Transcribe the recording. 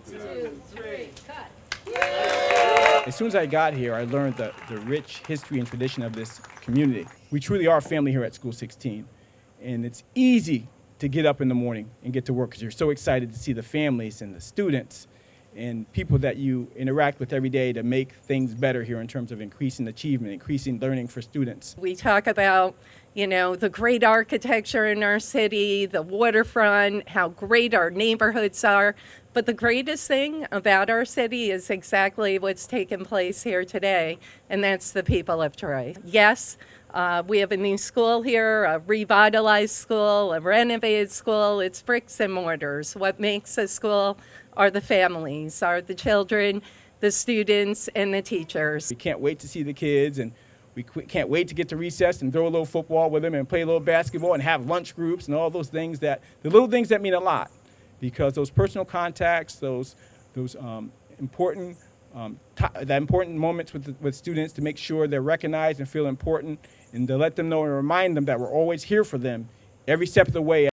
2, 3, cut. As soon as I got here, I learned the rich history and tradition of this community. We truly are a family here at School 16, and it's easy to get up in the morning and get to work because you're so excited to see the families and the students and people that you interact with every day to make things better here in terms of increasing achievement, increasing learning for students. We talk about, the great architecture in our city, the waterfront, how great our neighborhoods are. But the greatest thing about our city is exactly what's taking place here today, and that's the people of Troy. Yes, we have a new school here, a revitalized school, a renovated school. It's bricks and mortars. What makes a school are the families, are the children, the students, and the teachers. We can't wait to see the kids, and we can't wait to get to recess and throw a little football with them and play a little basketball and have lunch groups and all those things the little things that mean a lot, because those personal contacts, those important moments with students to make sure they're recognized and feel important, and to let them know and remind them that we're always here for them every step of the way.